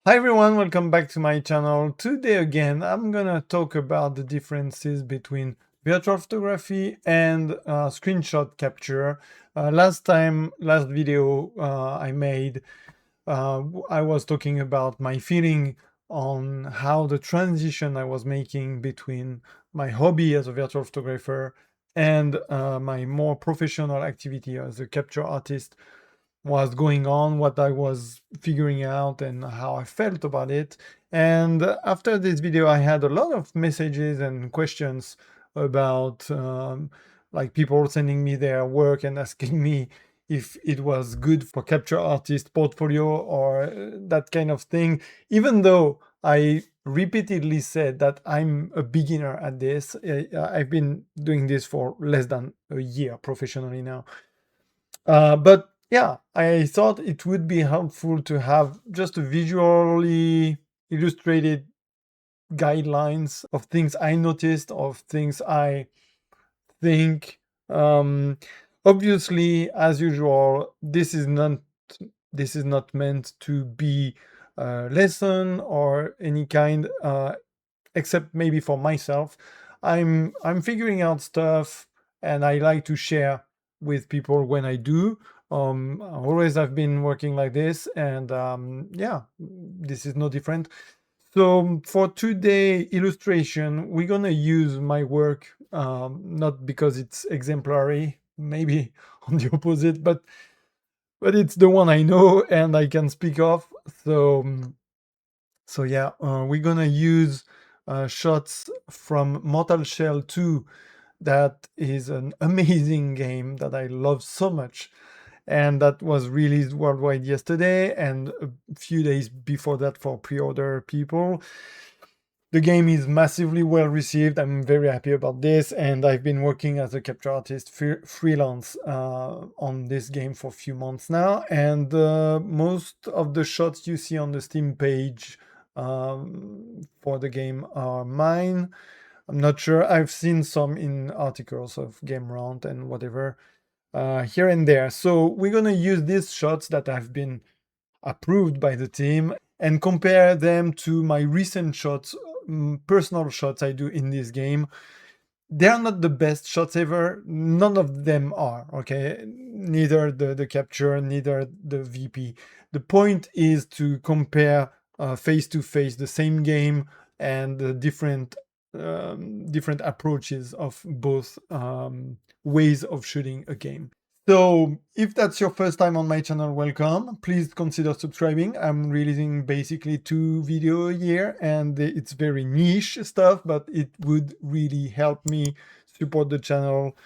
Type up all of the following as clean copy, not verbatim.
Hi everyone, welcome back to my channel. Today again, I'm gonna talk about the differences between virtual photography and screenshot capture. Last video I made, I was talking about my feeling on how the transition I was making between my hobby as a virtual photographer and my more professional activity as a capture artist was going on, what I was figuring out, and how I felt about it. And after this video, I had a lot of messages and questions about like people sending me their work and asking me if it was good for capture artist portfolio or that kind of thing, even though I repeatedly said that I'm a beginner at this. I've been doing this for less than a year professionally now. But yeah, I thought it would be helpful to have just a visually illustrated guidelines of things I noticed, of things I think. Um, Obviously, as usual, this is not meant to be a lesson or any kind, except maybe for myself. I'm figuring out stuff, and I like to share with people when I do. Always I've been working like this, and yeah, this is no different. So for today illustration, we're gonna use my work, not because it's exemplary, maybe on the opposite, but it's the one I know and I can speak of. So yeah, we're gonna use shots from Mortal Shell 2. That is an amazing game that I love so much, and that was released worldwide yesterday and a few days before that for pre-order people. The game is massively well received. I'm very happy about this, and I've been working as a capture artist freelance on this game for a few months now. And most of the shots you see on the Steam page for the game are mine. I'm not sure. I've seen some in articles of Game Round and whatever here and there. So we're gonna use these shots that have been approved by the team and compare them to my recent shots, personal shots I do in this game. They're not the best shots ever. None of them are, okay? Neither the capture, neither the VP. The point is to compare face to face the same game and the different approaches of both ways of shooting a game. So if that's your first time on my channel, welcome. Please consider subscribing. I'm releasing basically 2 videos a year, and it's very niche stuff, but it would really help me support the channel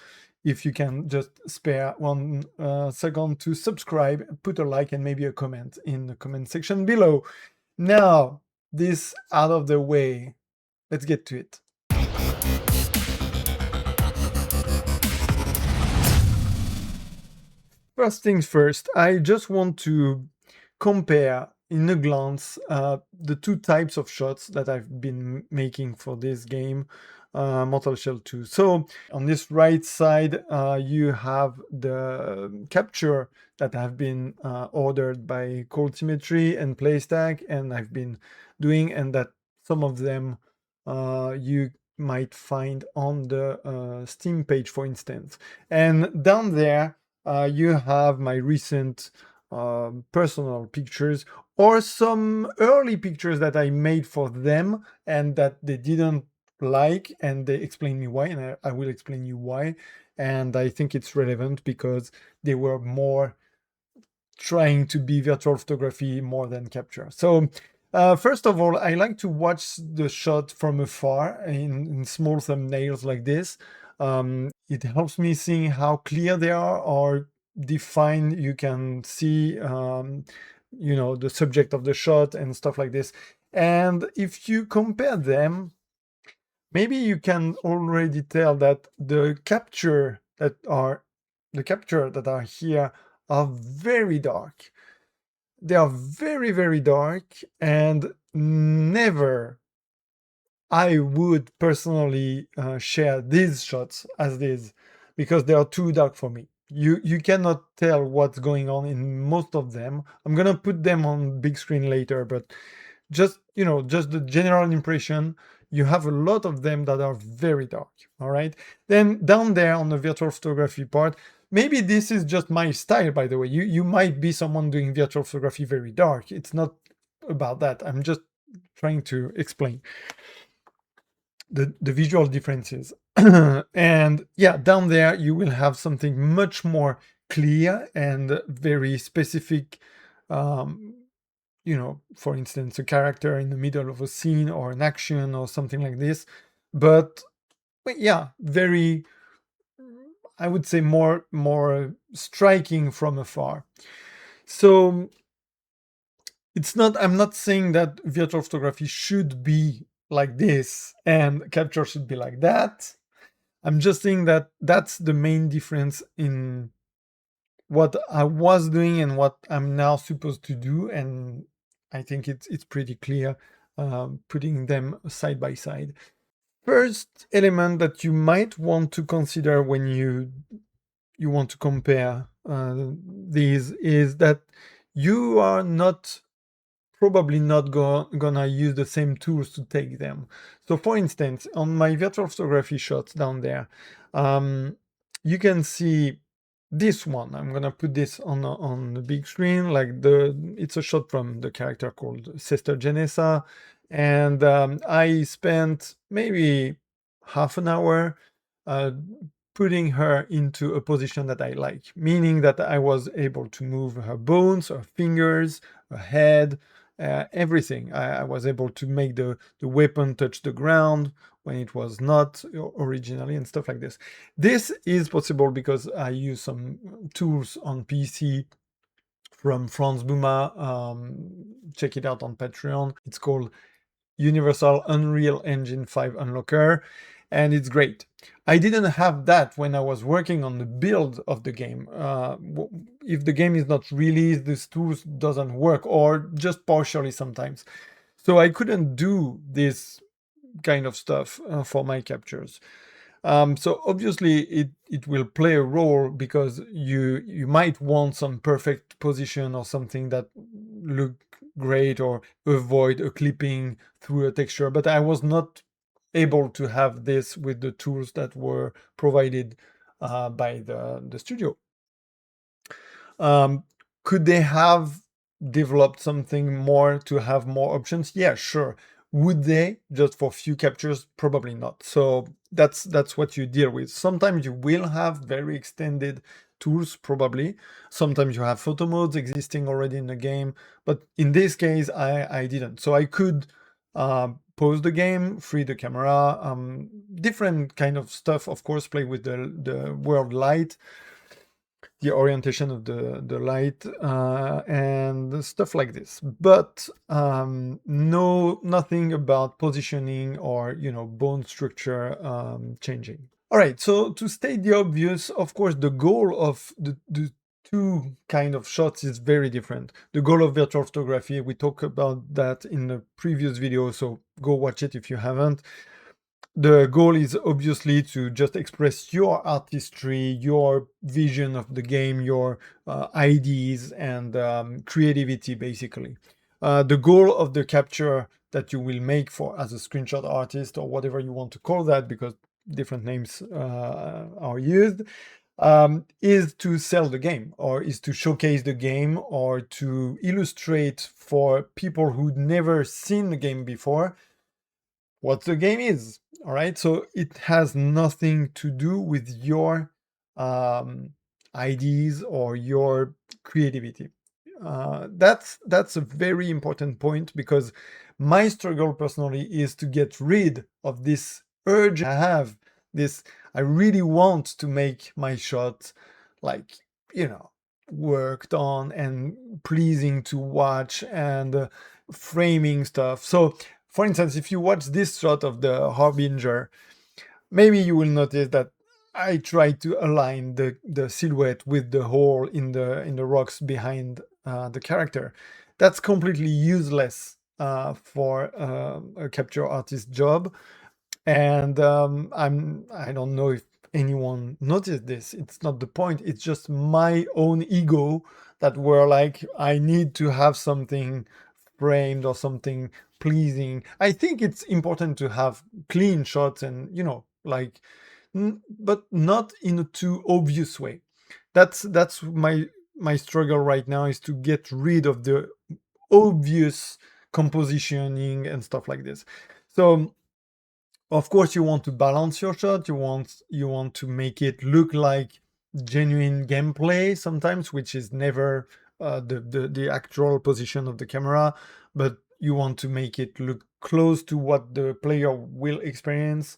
if you can just spare 1 second to subscribe, put a like, and maybe a comment in the comment section below. Now, this out of the way, let's get to it. First things first, I just want to compare in a glance the two types of shots that I've been making for this game, Mortal Shell 2. So on this right side, you have the capture that have been ordered by Cold Symmetry and Playstack, and I've been doing, and that some of them you might find on the Steam page, for instance. And down there, you have my recent personal pictures or some early pictures that I made for them and that they didn't like, and they explain me why, and I will explain you why. And I think it's relevant because they were more trying to be virtual photography more than capture. So first of all, I like to watch the shot from afar in small thumbnails like this. It helps me seeing how clear they are or defined. You can see, the subject of the shot and stuff like this. And if you compare them, maybe you can already tell that the capture that are here are very dark. They are very, very dark, and never I would personally share these shots as these because they are too dark for me. You cannot tell what's going on in most of them. I'm gonna put them on big screen later, but just, just the general impression, you have a lot of them that are very dark. All right. Then down there on the virtual photography part, maybe this is just my style, by the way. You might be someone doing virtual photography very dark. It's not about that. I'm just trying to explain the visual differences. And yeah, down there you will have something much more clear and very specific. um, for instance, a character in the middle of a scene or an action or something like this. But yeah, very, I would say, more striking from afar. So it's not, I'm not saying that virtual photography should be like this and capture should be like that. I'm just saying that that's the main difference in what I was doing and what I'm now supposed to do, and I think it's pretty clear, putting them side by side. First element that you might want to consider when you want to compare these is that you are not probably not gonna use the same tools to take them. So for instance, on my virtual photography shots down there, you can see this one. I'm gonna put this on the big screen. It's a shot from the character called Sister Genesa, and I spent maybe half an hour uh, putting her into a position that I like, meaning that I was able to move her bones, her fingers, her head, everything. I was able to make the weapon touch the ground when it was not originally, and stuff like this. This is possible because I use some tools on PC from Franz Buma. Check it out on Patreon. It's called Universal Unreal Engine 5 Unlocker, and it's great. I didn't have that when I was working on the build of the game. If the game is not released, this tool doesn't work, or just partially sometimes. So I couldn't do this kind of stuff for my captures. So obviously it will play a role because you might want some perfect position or something that look great, or avoid a clipping through a texture. But I was not able to have this with the tools that were provided by the studio. Um, could they have developed something more to have more options? Yeah, sure. Would they, just for few captures? Probably not. So that's what you deal with. Sometimes you will have very extended tools, probably. Sometimes you have photo modes existing already in the game, but in this case, I didn't. So I could pause the game, free the camera, different kind of stuff. Of course, play with the world light, the orientation of the light, and stuff like this. But nothing about positioning or bone structure changing. All right, so to state the obvious, of course, the goal of the two kind of shots is very different. The goal of virtual photography, we talked about that in the previous video, so go watch it if you haven't. The goal is obviously to just express your artistry, your vision of the game, your ideas, and creativity, basically. The goal of the capture that you will make for as a screenshot artist, or whatever you want to call that, because different names are used, is to sell the game, or is to showcase the game, or to illustrate for people who'd never seen the game before what the game is. All right, so it has nothing to do with your um, ideas or your creativity. That's a very important point, because my struggle personally is to get rid of this urge I have. This, I really want to make my shot like, worked on and pleasing to watch, and framing stuff. So for instance, if you watch this shot of the Harbinger, maybe you will notice that I try to align the silhouette with the hole in the rocks behind the character. That's completely useless for a capture artist job, and I don't know if anyone noticed this. It's not the point. It's just my own ego that were like, I need to have something framed or something pleasing. I think it's important to have clean shots and, like, but not in a too obvious way. That's my struggle right now, is to get rid of the obvious compositioning and stuff like this. So of course you want to balance your shot, you want to make it look like genuine gameplay sometimes, which is never the actual position of the camera, but you want to make it look close to what the player will experience.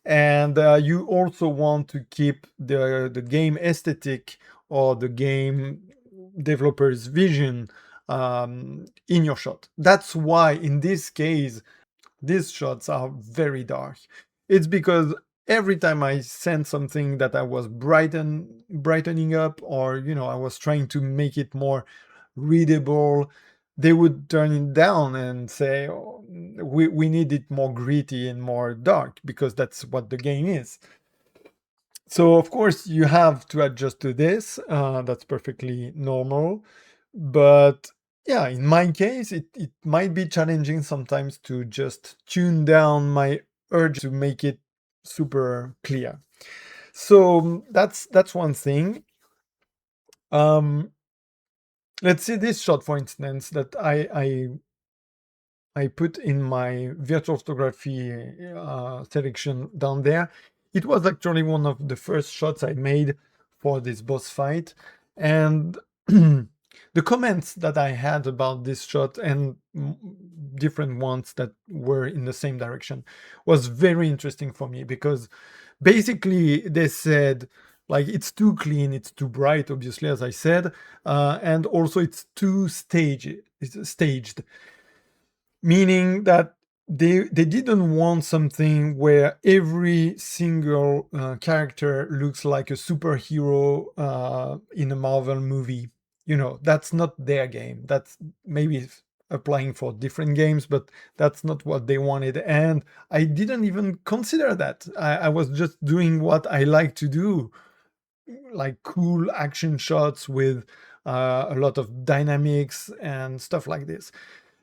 And you also want to keep the game aesthetic or the game developer's vision in your shot. That's why in this case these shots are very dark. It's because every time I sent something that I was brightening up, or I was trying to make it more readable, they would turn it down and say, oh, we need it more gritty and more dark, because that's what the game is. So of course you have to adjust to this. That's perfectly normal. But yeah, in my case, it might be challenging sometimes to just tune down my urge to make it super clear. So that's one thing. Um, let's see this shot, for instance, that I put in my virtual photography selection down there. It was actually one of the first shots I made for this boss fight. And the comments that I had about this shot, and different ones that were in the same direction, was very interesting for me, because basically they said, like, it's too clean, it's too bright, obviously, as I said, and also it's too staged, meaning that they didn't want something where every single character looks like a superhero in a Marvel movie. That's not their game. That's maybe applying for different games, but that's not what they wanted. And I didn't even consider that. I was just doing what I like to do, like cool action shots with a lot of dynamics and stuff like this.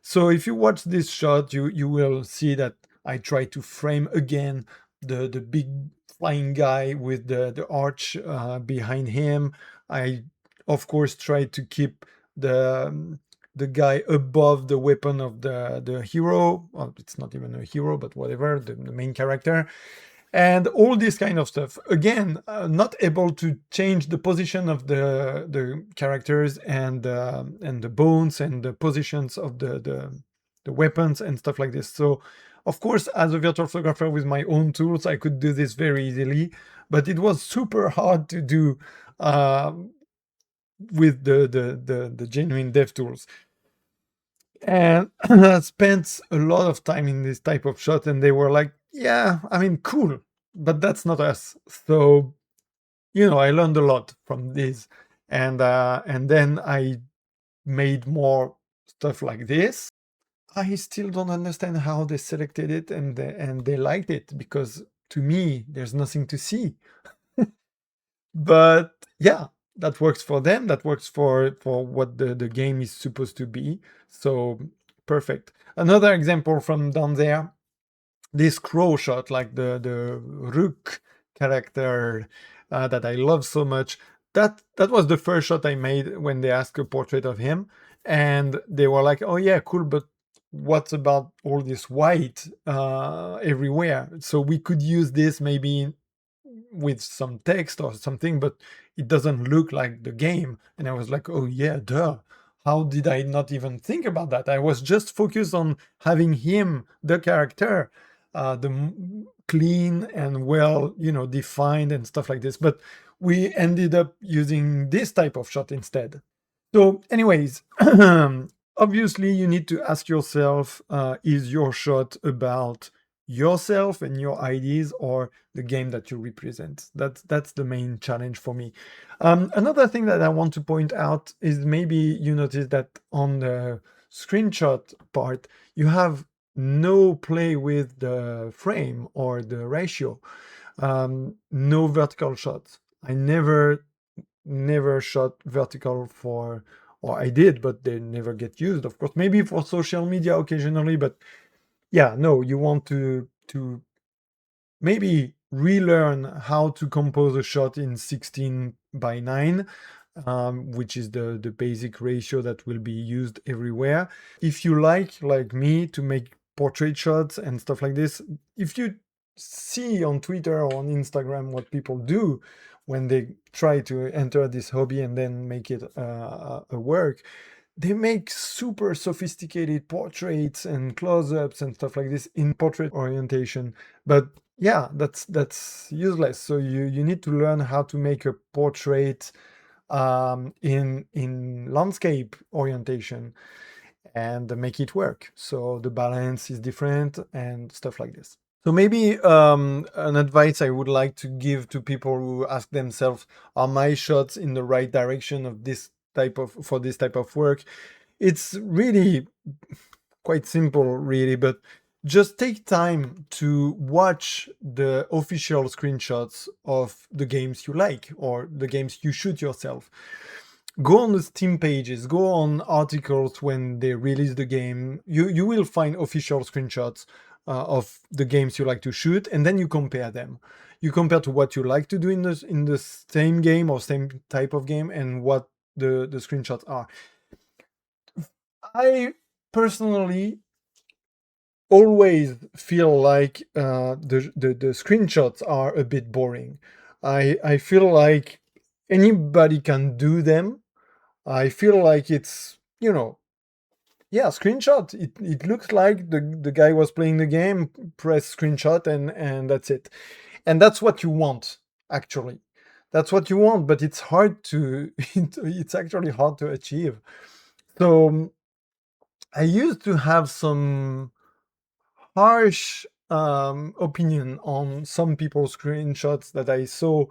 So if you watch this shot, you will see that I try to frame again the big flying guy with the arch behind him. I of course try to keep the guy above the weapon of the hero. Well, it's not even a hero, but whatever, the main character. And all this kind of stuff. Again, not able to change the position of the characters, and the bones and the positions of the weapons and stuff like this. So of course, as a virtual photographer with my own tools, I could do this very easily, but it was super hard to do with the genuine dev tools. And I spent a lot of time in this type of shot, and they were like, yeah, I mean, cool, but that's not us. So I learned a lot from this, and then I made more stuff like this. I still don't understand how they selected it, and they liked it, because to me there's nothing to see. But yeah, that works for them, that works for what the game is supposed to be. So perfect. Another example from down there, this crow shot, like the rook character that I love so much. That was the first shot I made when they asked a portrait of him, and they were like, "Oh yeah, cool, but what about all this white everywhere? So we could use this maybe with some text or something, but it doesn't look like the game." And I was like, "Oh yeah, duh. How did I not even think about that? I was just focused on having him, the character, clean and well, defined and stuff like this." But we ended up using this type of shot instead. So, anyways, obviously, you need to ask yourself, is your shot about yourself and your ideas, or the game that you represent? That's the main challenge for me. Another thing that I want to point out is, maybe you notice that on the screenshot part, you have no play with the frame or the ratio, no vertical shots. I never shot vertical for or I did, but they never get used, of course. Maybe for social media occasionally, but yeah, no, you want to maybe relearn how to compose a shot in 16 by 9, which is the basic ratio that will be used everywhere. If you like me, to make portrait shots and stuff like this, if you see on Twitter or on Instagram what people do when they try to enter this hobby and then make it a work, they make super sophisticated portraits and close-ups and stuff like this in portrait orientation. But yeah, that's useless. So you need to learn how to make a portrait in landscape orientation and make it work. So the balance is different and stuff like this. So maybe an advice I would like to give to people who ask themselves, are my shots in the right direction of this type of for this type of work? It's really quite simple, really, but just take time to watch the official screenshots of the games you like or the games you shoot yourself. Go on the Steam pages, go on articles when they release the game. You will find official screenshots of the games you like to shoot, and then you compare them. You compare to what you like to do in the same game or same type of game and what the screenshots are. I personally always feel like the screenshots are a bit boring. I feel like anybody can do them. I feel like it's, yeah, screenshot. It looks like the guy was playing the game, press screenshot, and that's it. And that's what you want, actually. That's what you want, but it's hard to it's actually hard to achieve. So I used to have some harsh opinion on some people's screenshots that I saw.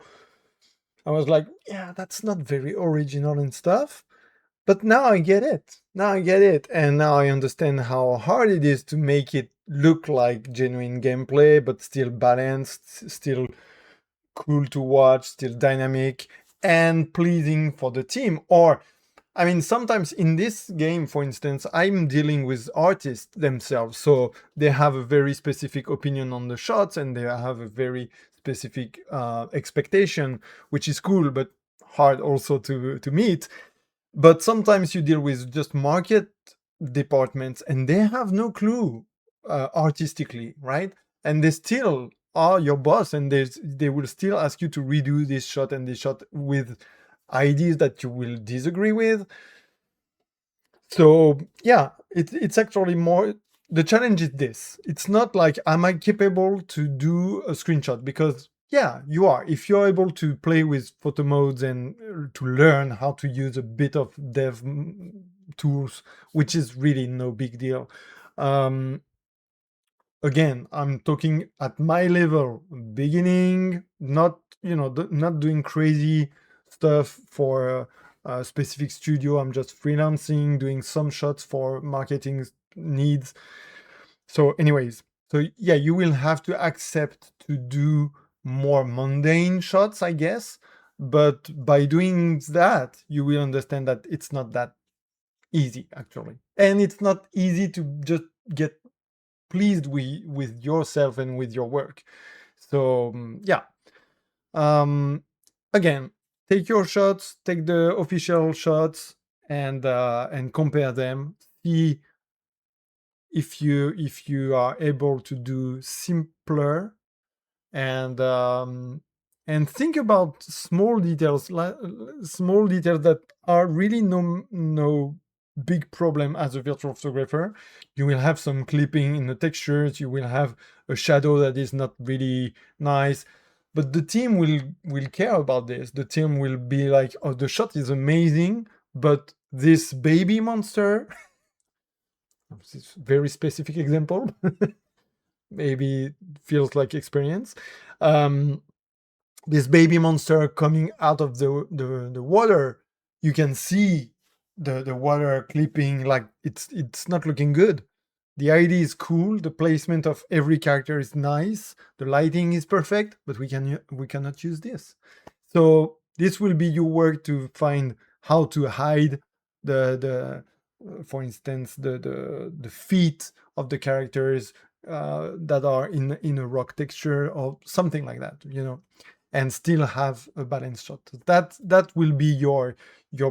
I was like, yeah, that's not very original and stuff. But now I get it. Now I get it. And now I understand how hard it is to make it look like genuine gameplay, but still balanced, still cool to watch, still dynamic, and pleasing for the team. Or I mean, sometimes in this game, for instance, I'm dealing with artists themselves. So they have a very specific opinion on the shots and they have a very specific expectation, which is cool, but hard also to meet. But sometimes you deal with just market departments and they have no clue artistically, right? And they still are your boss and they will still ask you to redo this shot and this shot with ideas that you will disagree with. So yeah, it's actually more, the challenge is this. It's not like, am I capable to do a screenshot? Because yeah, you are. If you're able to play with photo modes and to learn how to use a bit of dev tools, which is really no big deal. Um, Again, I'm talking at my level, beginning, not, not doing crazy stuff for a specific studio. I'm just freelancing, doing some shots for marketing needs. So anyways, so yeah, you will have to accept to do more mundane shots, I guess. But by doing that, you will understand that it's not that easy, actually. And it's not easy to just get pleased with yourself and with your work. So yeah, um again, take your shots, take the official shots, and compare them. See if you are able to do simpler, and think about small details, small details that are really no big problem as a virtual photographer. You will have some clipping in the textures, you will have a shadow that is not really nice, but the team will care about this. The team will be like, oh, the shot is amazing, but this baby monster, this very specific example, maybe feels like experience. um this baby monster coming out of the water, you can see the water clipping, like it's not looking good. The idea is cool, the placement of every character is nice, the lighting is perfect, but we cannot use this. So this will be your work to find how to hide the for instance, the feet of the characters that are in a rock texture or something like that, and still have a balanced shot. That will be your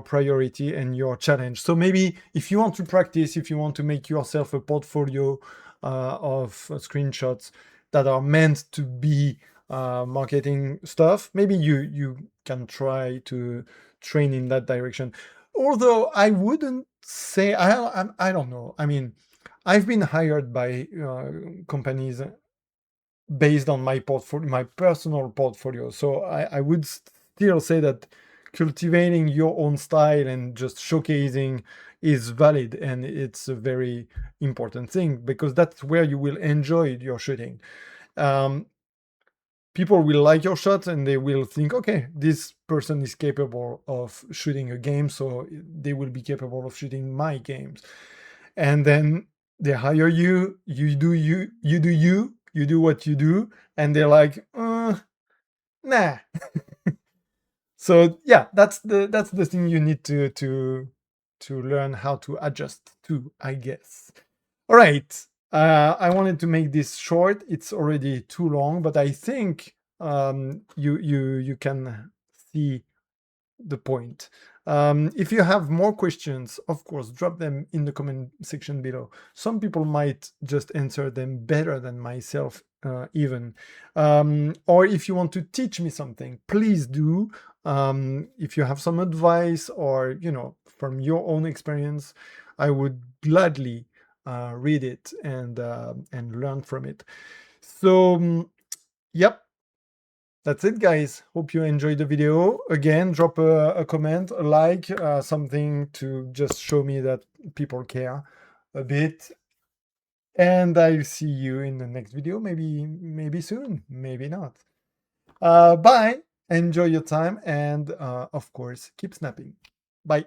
priority and your challenge. So maybe if you want to practice, if you want to make yourself a portfolio of screenshots that are meant to be marketing stuff, maybe you can try to train in that direction. Although I wouldn't say, I don't know. I mean, I've been hired by companies based on my portfolio, my personal portfolio. So I would still say that cultivating your own style and just showcasing is valid, and it's a very important thing because that's where you will enjoy your shooting. Um, People will like your shots and they will think, okay, this person is capable of shooting a game, so they will be capable of shooting my games. And then they hire you, you do what you do, and they're like, nah. So yeah, that's the thing you need to learn how to adjust to, I guess. All right. I wanted to make this short. It's already too long, but I think you can see the point. If you have more questions, of course, drop them in the comment section below. Some people might just answer them better than myself, even. Or if you want to teach me something, please do. If you have some advice or, from your own experience, I would gladly read it and learn from it. So, yep, that's it, guys. Hope you enjoyed the video. Again, drop a comment, a like, something to just show me that people care a bit. And I'll see you in the next video. Maybe soon, maybe not. Bye. Enjoy your time, and of course, keep snapping. Bye.